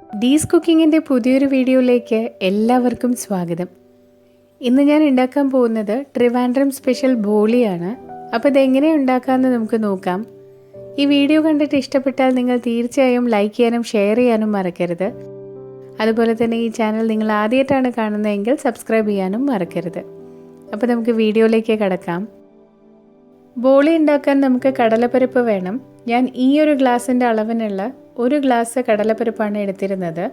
D'sCookingന്റെ പുതിയൊരു വീഡിയോയിലേക്ക് എല്ലാവർക്കും സ്വാഗതം. ഇന്ന് ഞാൻ ഉണ്ടാക്കാൻ പോകുന്നത് ട്രിവാൻഡ്രം സ്പെഷ്യൽ ബോളിയാണ്. അപ്പോൾ ഇതെങ്ങനെ ഉണ്ടാക്കാമെന്ന് നമുക്ക് നോക്കാം. ഈ വീഡിയോ കണ്ടിട്ട് ഇഷ്ടപ്പെട്ടാൽ നിങ്ങൾ തീർച്ചയായും ലൈക്ക് ചെയ്യാനും ഷെയർ ചെയ്യാനും മറക്കരുത്. അതുപോലെ തന്നെ ഈ ചാനൽ നിങ്ങൾ ആദ്യമായിട്ടാണ് കാണുന്നതെങ്കിൽ സബ്സ്ക്രൈബ് ചെയ്യാനും മറക്കരുത്. അപ്പോൾ നമുക്ക് വീഡിയോയിലേക്ക് കടക്കാം. ബോളി ഉണ്ടാക്കാൻ നമുക്ക് കടലപ്പരിപ്പ് വേണം. ഞാൻ ഈ ഒരു ഗ്ലാസിൻ്റെ അളവിനുള്ള 1 ഗ്ലാസ് കടലപ്പരിപ്പാണ് എടുത്തിരുന്നത്.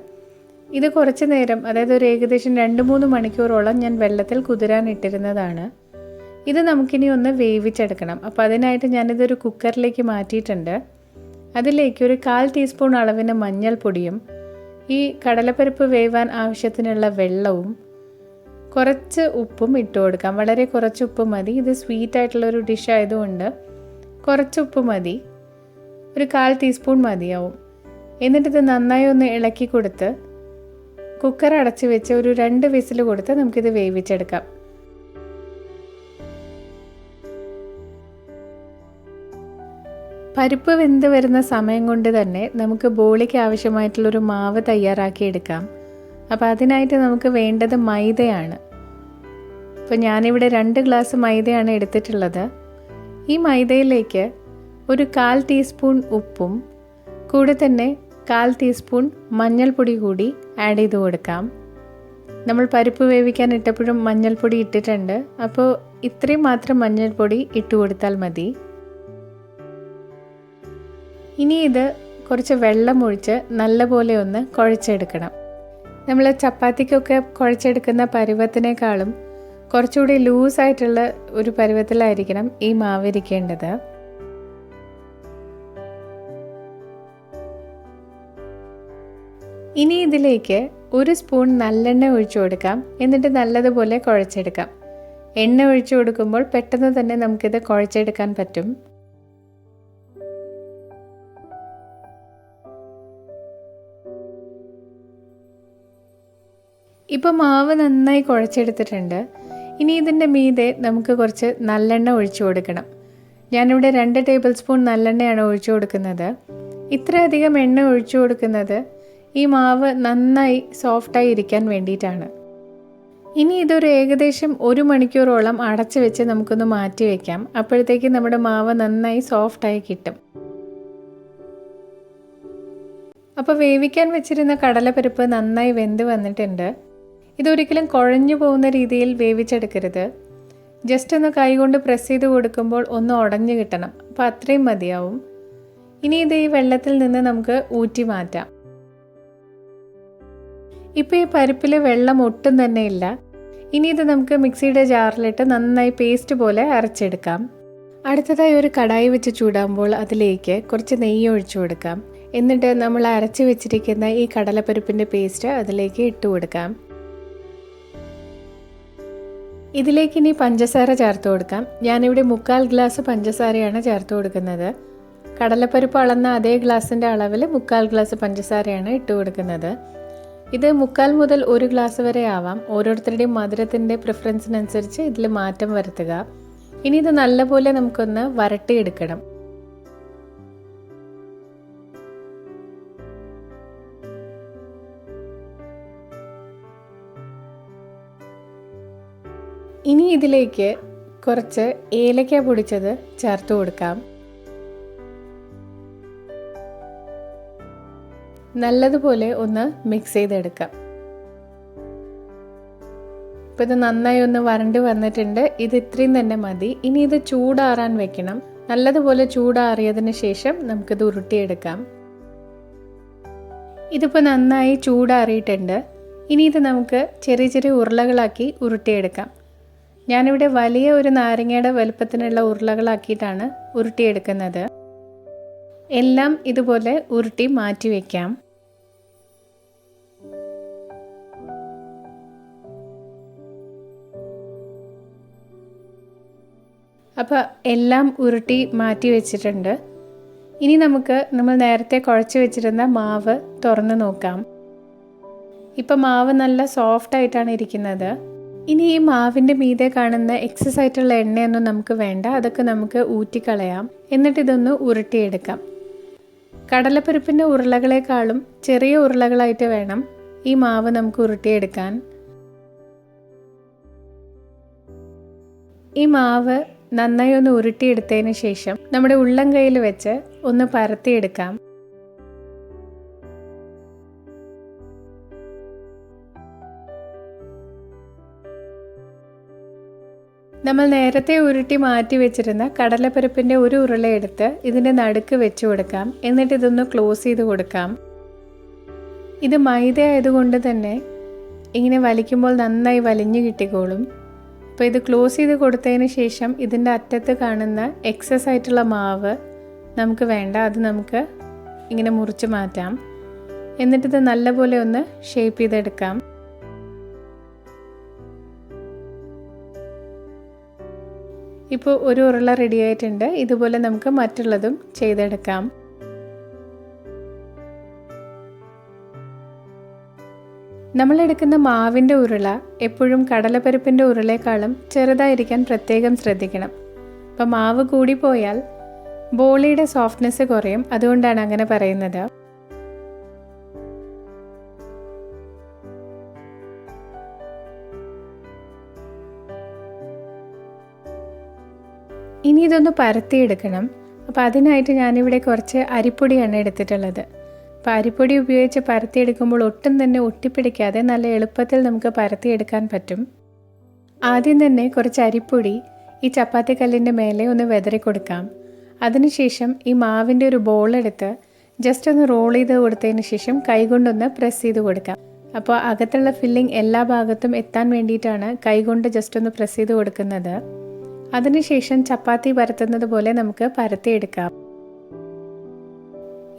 ഇത് കുറച്ച് നേരം, അതായത് ഒരു ഏകദേശം 2-3 മണിക്കൂറോളം ഞാൻ വെള്ളത്തിൽ കുതിരാൻ ഇട്ടിരുന്നതാണ്. ഇത് നമുക്കിനി ഒന്ന് വേവിച്ചെടുക്കണം. അപ്പോൾ അതിനായിട്ട് ഞാനിതൊരു കുക്കറിലേക്ക് മാറ്റിയിട്ടുണ്ട്. അതിലേക്ക് ഒരു 1/4 ടീസ്പൂൺ അളവിന് മഞ്ഞൾപ്പൊടിയും ഈ കടലപ്പരിപ്പ് വേവാൻ ആവശ്യത്തിനുള്ള വെള്ളവും കുറച്ച് ഉപ്പും ഇട്ട് കൊടുക്കാം. വളരെ കുറച്ച് ഉപ്പ് മതി. ഇത് സ്വീറ്റ് ആയിട്ടുള്ളൊരു ഡിഷ് ആയതുകൊണ്ട് കുറച്ച് ഉപ്പ് മതി. ഒരു 1/4 ടീസ്പൂൺ മതിയാവും. എന്നിട്ടിത് നന്നായി ഒന്ന് ഇളക്കി കൊടുത്ത് കുക്കർ അടച്ച് വെച്ച് ഒരു 2 വിസിൽ കൊടുത്ത് നമുക്കിത് വേവിച്ചെടുക്കാം. പരിപ്പ് വെന്ത് വരുന്ന സമയം കൊണ്ട് തന്നെ നമുക്ക് ബോളിക്ക് ആവശ്യമായിട്ടുള്ളൊരു മാവ് തയ്യാറാക്കിയെടുക്കാം. അപ്പോൾ അതിനായിട്ട് നമുക്ക് വേണ്ടത് മൈദയാണ്. അപ്പോൾ ഞാനിവിടെ 2 ഗ്ലാസ് മൈദയാണ് എടുത്തിട്ടുള്ളത്. ഈ മൈദയിലേക്ക് ഒരു 1/4 ടീസ്പൂൺ ഉപ്പും കൂടെ തന്നെ 1/4 ടീസ്പൂൺ മഞ്ഞൾപ്പൊടി കൂടി ആഡ് ചെയ്ത് കൊടുക്കാം. നമ്മൾ പരിപ്പ് വേവിക്കാൻ ഇട്ടപ്പോഴും മഞ്ഞൾപ്പൊടി ഇട്ടിട്ടുണ്ട്. അപ്പോൾ ഇത്രയും മാത്രം മഞ്ഞൾപ്പൊടി ഇട്ട് കൊടുത്താൽ മതി. ഇനി ഇത് കുറച്ച് വെള്ളം ഒഴിച്ച് നല്ലപോലെ ഒന്ന് കുഴച്ചെടുക്കണം. നമ്മൾ ചപ്പാത്തിക്കൊക്കെ കുഴച്ചെടുക്കുന്ന പരുവത്തിനേക്കാളും കുറച്ചുകൂടി ലൂസായിട്ടുള്ള ഒരു പരുവത്തിലായിരിക്കണം ഈ മാവിരിക്കേണ്ടത്. ഇനി ഇതിലേക്ക് 1 സ്പൂൺ നല്ലെണ്ണ ഒഴിച്ചു കൊടുക്കാം. എന്നിട്ട് നല്ലതുപോലെ കുഴച്ചെടുക്കാം. എണ്ണ ഒഴിച്ചു കൊടുക്കുമ്പോൾ പെട്ടെന്ന് തന്നെ നമുക്കിത് കുഴച്ചെടുക്കാൻ പറ്റും. ഇപ്പോൾ മാവ് നന്നായി കുഴച്ചെടുത്തിട്ടുണ്ട്. ഇനി ഇതിൻ്റെ മീതെ നമുക്ക് കുറച്ച് നല്ലെണ്ണ ഒഴിച്ചു കൊടുക്കണം. ഞാനിവിടെ 2 ടേബിൾ സ്പൂൺ നല്ലെണ്ണയാണ് ഒഴിച്ചു കൊടുക്കുന്നത്. ഇത്രയധികം എണ്ണ ഒഴിച്ചു കൊടുക്കുന്നത് ഈ മാവ് നന്നായി സോഫ്റ്റായി ഇരിക്കാൻ വേണ്ടിയിട്ടാണ്. ഇനി ഇതൊരു ഏകദേശം 1 മണിക്കൂറോളം അടച്ചു വെച്ച് നമുക്കൊന്ന് മാറ്റി വയ്ക്കാം. അപ്പോഴത്തേക്ക് നമ്മുടെ മാവ് നന്നായി സോഫ്റ്റായി കിട്ടും. അപ്പോൾ വേവിക്കാൻ വെച്ചിരുന്ന കടലപ്പരിപ്പ് നന്നായി വെന്ത് വന്നിട്ടുണ്ട്. ഇതൊരിക്കലും കുഴഞ്ഞു പോകുന്ന രീതിയിൽ വേവിച്ചെടുക്കരുത്. ജസ്റ്റ് ഒന്ന് കൈകൊണ്ട് പ്രസ് ചെയ്ത് കൊടുക്കുമ്പോൾ ഒന്ന് ഉടഞ്ഞു കിട്ടണം. അപ്പോൾ അത്രയും മതിയാവും. ഇനി ഇത് ഈ വെള്ളത്തിൽ നിന്ന് നമുക്ക് ഊറ്റി മാറ്റാം. ഇപ്പോൾ ഈ പരിപ്പിൽ വെള്ളം ഒട്ടും തന്നെ ഇല്ല. ഇനി ഇത് നമുക്ക് മിക്സിയുടെ ജാറിലിട്ട് നന്നായി പേസ്റ്റ് പോലെ അരച്ചെടുക്കാം. അടുത്തതായി ഒരു കടായി വെച്ച് ചൂടാകുമ്പോൾ അതിലേക്ക് കുറച്ച് നെയ്യ് ഒഴിച്ചു കൊടുക്കാം. എന്നിട്ട് നമ്മൾ അരച്ച് വെച്ചിരിക്കുന്ന ഈ കടലപ്പരിപ്പിൻ്റെ പേസ്റ്റ് അതിലേക്ക് ഇട്ട് കൊടുക്കാം. ഇതിലേക്ക് ഇനി പഞ്ചസാര ചേർത്ത് കൊടുക്കാം. ഞാനിവിടെ 3/4 ഗ്ലാസ് പഞ്ചസാരയാണ് ചേർത്ത് കൊടുക്കുന്നത്. കടലപ്പരിപ്പ് അളന്ന അതേ ഗ്ലാസിൻ്റെ അളവിൽ 3/4 ഗ്ലാസ് പഞ്ചസാരയാണ് ഇട്ട് കൊടുക്കുന്നത്. ഇത് 3/4 മുതൽ 1 ഗ്ലാസ് വരെ ആവാം. ഓരോരുത്തരുടെയും മധുരത്തിൻ്റെ പ്രിഫറൻസിനനുസരിച്ച് ഇതിൽ മാറ്റം വരുത്തുക. ഇനി ഇത് നല്ലപോലെ നമുക്കൊന്ന് വരട്ടിയെടുക്കണം. ഇനി ഇതിലേക്ക് കുറച്ച് ഏലക്ക പൊടിച്ചത് ചേർത്ത് കൊടുക്കാം. നല്ലതുപോലെ ഒന്ന് മിക്സ് ചെയ്തെടുക്കാം. ഇപ്പോൾ ഇത് നന്നായി ഒന്ന് വരണ്ട് വന്നിട്ടുണ്ട്. ഇത് ഇത്രയും തന്നെ മതി. ഇനി ഇത് ചൂടാറാൻ വെക്കണം. നല്ലതുപോലെ ചൂടാറിയതിന് ശേഷം നമുക്കിത് ഉരുട്ടിയെടുക്കാം. ഇതിപ്പോൾ നന്നായി ചൂടാറിയിട്ടുണ്ട്. ഇനി ഇത് നമുക്ക് ചെറിയ ചെറിയ ഉരുളകളാക്കി ഉരുട്ടിയെടുക്കാം. ഞാനിവിടെ വലിയ ഒരു നാരങ്ങയുടെ വലുപ്പത്തിനുള്ള ഉരുളകളാക്കിയിട്ടാണ് ഉരുട്ടിയെടുക്കുന്നത്. എല്ലാം ഇതുപോലെ ഉരുട്ടി മാറ്റി വയ്ക്കാം. അപ്പോൾ എല്ലാം ഉരുട്ടി മാറ്റി വെച്ചിട്ടുണ്ട്. ഇനി നമ്മൾ നേരത്തെ കുഴച്ച് വെച്ചിരുന്ന മാവ് തുറന്ന് നോക്കാം. ഇപ്പോൾ മാവ് നല്ല സോഫ്റ്റായിട്ടാണ് ഇരിക്കുന്നത്. ഇനി ഈ മാവിൻ്റെ മീതെ കാണുന്ന എക്സസ് ആയിട്ടുള്ള എണ്ണയൊന്നും നമുക്ക് വേണ്ട. അതൊക്കെ നമുക്ക് ഊറ്റിക്കളയാം. എന്നിട്ട് ഇതൊന്ന് ഉരുട്ടിയെടുക്കാം. കടലപ്പരിപ്പിൻ്റെ ഉരുളകളെക്കാളും ചെറിയ ഉരുളകളായിട്ട് വേണം ഈ മാവ് നമുക്ക് ഉരുട്ടിയെടുക്കാൻ. ഈ മാവ് നന്നായി ഒന്ന് ഉരുട്ടിയെടുത്തതിന് ശേഷം നമ്മുടെ ഉള്ളം കൈയിൽ വെച്ച് ഒന്ന് പരത്തിയെടുക്കാം. നമ്മൾ നേരത്തെ ഉരുട്ടി മാറ്റി വെച്ചിരുന്ന കടലപ്പരിപ്പിൻ്റെ ഒരു ഉരുളയെടുത്ത് ഇതിൻ്റെ നടുക്ക് വെച്ച് കൊടുക്കാം. എന്നിട്ട് ഇതൊന്ന് ക്ലോസ് ചെയ്ത് കൊടുക്കാം. ഇത് മൈദ ആയതുകൊണ്ട് തന്നെ ഇങ്ങനെ വലിക്കുമ്പോൾ നന്നായി വലിഞ്ഞു കിട്ടിക്കോളും. അപ്പോൾ ഇത് ക്ലോസ് ചെയ്ത് കൊടുത്തതിന് ശേഷം ഇതിൻ്റെ അറ്റത്ത് കാണുന്ന എക്സസ് ആയിട്ടുള്ള മാവ് നമുക്ക് വേണ്ട, അത് നമുക്ക് ഇങ്ങനെ മുറിച്ച് മാറ്റാം. എന്നിട്ടിത് നല്ലപോലെ ഒന്ന് ഷേപ്പ് ചെയ്തെടുക്കാം. ഇപ്പോൾ ഒരു ഉരുള റെഡി ആയിട്ടുണ്ട്. ഇതുപോലെ നമുക്ക് മറ്റുള്ളതും ചെയ്തെടുക്കാം. നമ്മളെടുക്കുന്ന മാവിൻ്റെ ഉരുള എപ്പോഴും കടലപ്പരിപ്പിൻ്റെ ഉരുളേക്കാളും ചെറുതായിരിക്കാൻ പ്രത്യേകം ശ്രദ്ധിക്കണം. അപ്പോൾ മാവ് കൂടിപ്പോയാൽ ബോളിയുടെ സോഫ്റ്റ്നെസ് കുറയും. അതുകൊണ്ടാണ് അങ്ങനെ പറയുന്നത്. ഇനി ഇതൊന്ന് പരത്തിയെടുക്കണം. അപ്പോൾ അതിനായിട്ട് ഞാനിവിടെ കുറച്ച് അരിപ്പൊടിയാണ് എടുത്തിട്ടുള്ളത്. അപ്പോൾ അരിപ്പൊടി ഉപയോഗിച്ച് പരത്തിയെടുക്കുമ്പോൾ ഒട്ടും തന്നെ ഒട്ടിപ്പിടിക്കാതെ നല്ല എളുപ്പത്തിൽ നമുക്ക് പരത്തിയെടുക്കാൻ പറ്റും. ആദ്യം തന്നെ കുറച്ച് അരിപ്പൊടി ഈ ചപ്പാത്തി കല്ലിൻ്റെ മേലെ ഒന്ന് വെതറി കൊടുക്കാം. അതിനുശേഷം ഈ മാവിൻ്റെ ഒരു ബോളെടുത്ത് ജസ്റ്റ് ഒന്ന് റോൾ ചെയ്ത് കൊടുത്തതിന് ശേഷം കൈകൊണ്ടൊന്ന് പ്രസ് ചെയ്ത് കൊടുക്കാം. അപ്പോൾ അകത്തുള്ള ഫില്ലിംഗ് എല്ലാ ഭാഗത്തും എത്താൻ വേണ്ടിയിട്ടാണ് കൈകൊണ്ട് ജസ്റ്റ് ഒന്ന് പ്രസ് ചെയ്ത് കൊടുക്കുന്നത്. അതിനുശേഷം ചപ്പാത്തി പരത്തുന്നത് പോലെ നമുക്ക് പരത്തിയെടുക്കാം.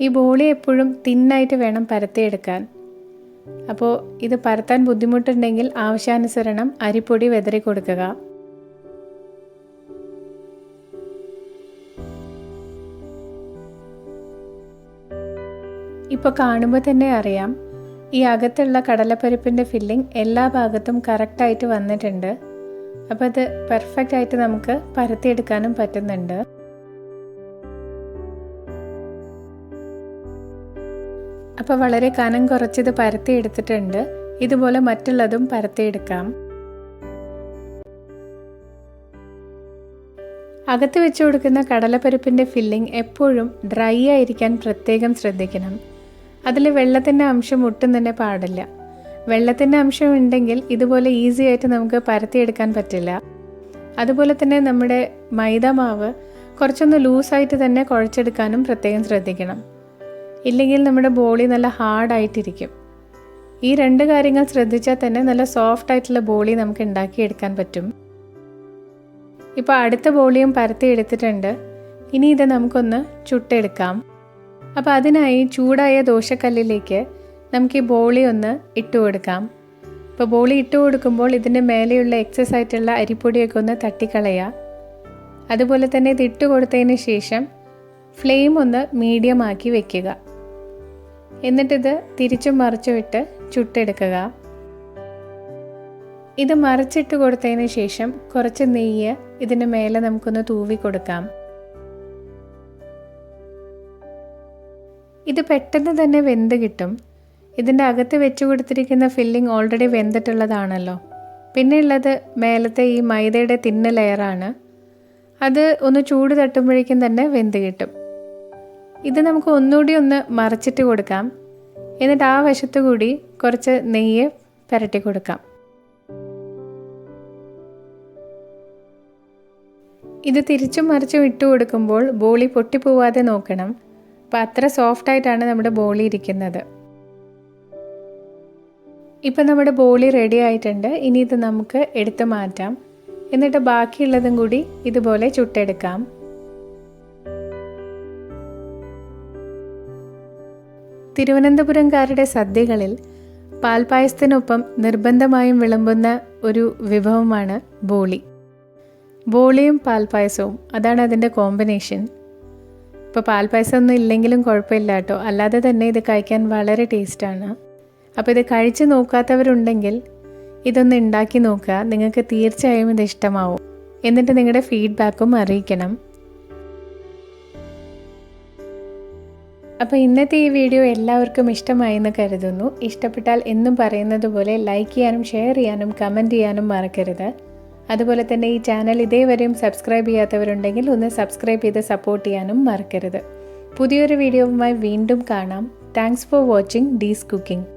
ഈ ബോളി എപ്പോഴും തിന്നായിട്ട് വേണം പരത്തിയെടുക്കാൻ. അപ്പോൾ ഇത് പരത്താൻ ബുദ്ധിമുട്ടുണ്ടെങ്കിൽ ആവശ്യാനുസരണം അരിപ്പൊടി വെതറി കൊടുക്കുക. ഇപ്പോൾ കാണുമ്പോൾ തന്നെ അറിയാം ഈ അകത്തുള്ള കടലപ്പരിപ്പിൻ്റെ ഫില്ലിംഗ് എല്ലാ ഭാഗത്തും കറക്റ്റായിട്ട് വന്നിട്ടുണ്ട്. അപ്പോൾ അത് പെർഫെക്റ്റ് ആയിട്ട് നമുക്ക് പരത്തിയെടുക്കാനും പറ്റുന്നുണ്ട്. അപ്പോൾ വളരെ കനം കുറച്ചിത് പരത്തിയെടുത്തിട്ടുണ്ട്. ഇതുപോലെ മറ്റുള്ളതും പരത്തിയെടുക്കാം. അകത്ത് വെച്ച് കൊടുക്കുന്ന കടലപ്പരിപ്പിൻ്റെ ഫില്ലിംഗ് എപ്പോഴും ഡ്രൈ ആയിരിക്കാൻ പ്രത്യേകം ശ്രദ്ധിക്കണം. അതിൽ വെള്ളത്തിൻ്റെ അംശം ഒട്ടും തന്നെ പാടില്ല. വെള്ളത്തിൻ്റെ അംശം ഉണ്ടെങ്കിൽ ഇതുപോലെ ഈസി ആയിട്ട് നമുക്ക് പരത്തിയെടുക്കാൻ പറ്റില്ല. അതുപോലെ തന്നെ നമ്മുടെ മൈദ മാവ് കുറച്ചൊന്ന് ലൂസായിട്ട് തന്നെ കുഴച്ചെടുക്കാനും പ്രത്യേകം ശ്രദ്ധിക്കണം. ഇല്ലെങ്കിൽ നമ്മുടെ ബോളി നല്ല ഹാർഡായിട്ടിരിക്കും. ഈ രണ്ട് കാര്യങ്ങൾ ശ്രദ്ധിച്ചാൽ തന്നെ നല്ല സോഫ്റ്റ് ആയിട്ടുള്ള ബോളി നമുക്ക് ഉണ്ടാക്കിയെടുക്കാൻ പറ്റും. ഇപ്പോൾ അടുത്ത ബോളിയും പരത്തി എടുത്തിട്ടുണ്ട്. ഇനി ഇത് നമുക്കൊന്ന് ചുട്ടെടുക്കാം. അപ്പോൾ അതിനായി ചൂടായ ദോശക്കല്ലിലേക്ക് നമുക്ക് ഈ ബോളി ഒന്ന് ഇട്ട് കൊടുക്കാം. ഇപ്പോൾ ബോളി ഇട്ട് കൊടുക്കുമ്പോൾ ഇതിൻ്റെ മേലെയുള്ള എക്സസ് ആയിട്ടുള്ള അരിപ്പൊടിയൊക്കെ ഒന്ന് തട്ടിക്കളയുക. അതുപോലെ തന്നെ ഇത് ഇട്ട് കൊടുത്തതിന് ശേഷം ഫ്ലെയിം ഒന്ന് മീഡിയം ആക്കി വെക്കുക. എന്നിട്ടിത് തിരിച്ചും മറിച്ചും ഇട്ട് ചുട്ടെടുക്കുക. ഇത് മറിച്ചിട്ട് കൊടുത്തതിന് ശേഷം കുറച്ച് നെയ്യ് ഇതിൻ്റെ മേലെ നമുക്കൊന്ന് തൂവി കൊടുക്കാം. ഇത് പെട്ടെന്ന് തന്നെ വെന്ത് കിട്ടും. ഇതിൻ്റെ അകത്ത് വെച്ച് കൊടുത്തിരിക്കുന്ന ഫില്ലിംഗ് ഓൾറെഡി വെന്തിട്ടുള്ളതാണല്ലോ. പിന്നെ ഉള്ളത് മേലത്തെ ഈ മൈദയുടെ തിന്ന ലെയറാണ്. അത് ഒന്ന് ചൂട് തട്ടുമ്പോഴേക്കും തന്നെ വെന്ത് കിട്ടും. ഇത് നമുക്ക് ഒന്നുകൂടി ഒന്ന് മറിച്ചിട്ട് കൊടുക്കാം. എന്നിട്ട് ആ വശത്തു കൂടി കുറച്ച് നെയ്യ് പുരട്ടി കൊടുക്കാം. ഇത് തിരിച്ചും മറിച്ചും ഇട്ട് കൊടുക്കുമ്പോൾ ബോളി പൊട്ടിപ്പോവാതെ നോക്കണം. അപ്പോൾ അത്ര സോഫ്റ്റായിട്ടാണ് നമ്മുടെ ബോളി ഇരിക്കുന്നത്. ഇപ്പം നമ്മുടെ ബോളി റെഡി ആയിട്ടുണ്ട്. ഇനി ഇത് നമുക്ക് എടുത്ത് മാറ്റാം. എന്നിട്ട് ബാക്കിയുള്ളതും കൂടി ഇതുപോലെ ചുട്ടെടുക്കാം. തിരുവനന്തപുരംകാരുടെ സദ്യകളിൽ പാൽപ്പായസത്തിനൊപ്പം നിർബന്ധമായും വിളമ്പുന്ന ഒരു വിഭവമാണ് ബോളി. ബോളിയും പാൽപ്പായസവും, അതാണ് അതിൻ്റെ കോമ്പിനേഷൻ. ഇപ്പോൾ പാൽപ്പായസം ഒന്നും ഇല്ലെങ്കിലും കുഴപ്പമില്ല കേട്ടോ, അല്ലാതെ തന്നെ ഇത് കഴിക്കാൻ വളരെ ടേസ്റ്റാണ്. അപ്പോൾ ഇത് കഴിച്ച് നോക്കാത്തവരുണ്ടെങ്കിൽ ഇതൊന്ന് ഉണ്ടാക്കി നോക്കുക. നിങ്ങൾക്ക് തീർച്ചയായും ഇത് ഇഷ്ടമാവും. എന്നിട്ട് നിങ്ങളുടെ ഫീഡ്ബാക്കും അറിയിക്കണം. അപ്പോൾ ഇന്നത്തെ ഈ വീഡിയോ എല്ലാവർക്കും ഇഷ്ടമായി എന്ന് കരുതുന്നു. ഇഷ്ടപ്പെട്ടാൽ എന്നും പറയുന്നത് പോലെ ലൈക്ക് ചെയ്യാനും ഷെയർ ചെയ്യാനും കമൻറ്റ് ചെയ്യാനും മറക്കരുത്. അതുപോലെ തന്നെ ഈ ചാനൽ ഇതേവരെയും സബ്സ്ക്രൈബ് ചെയ്യാത്തവരുണ്ടെങ്കിൽ ഒന്ന് സബ്സ്ക്രൈബ് ചെയ്ത് സപ്പോർട്ട് ചെയ്യാനും മറക്കരുത്. പുതിയൊരു വീഡിയോവുമായി വീണ്ടും കാണാം. Thanks for watching D'sCooking.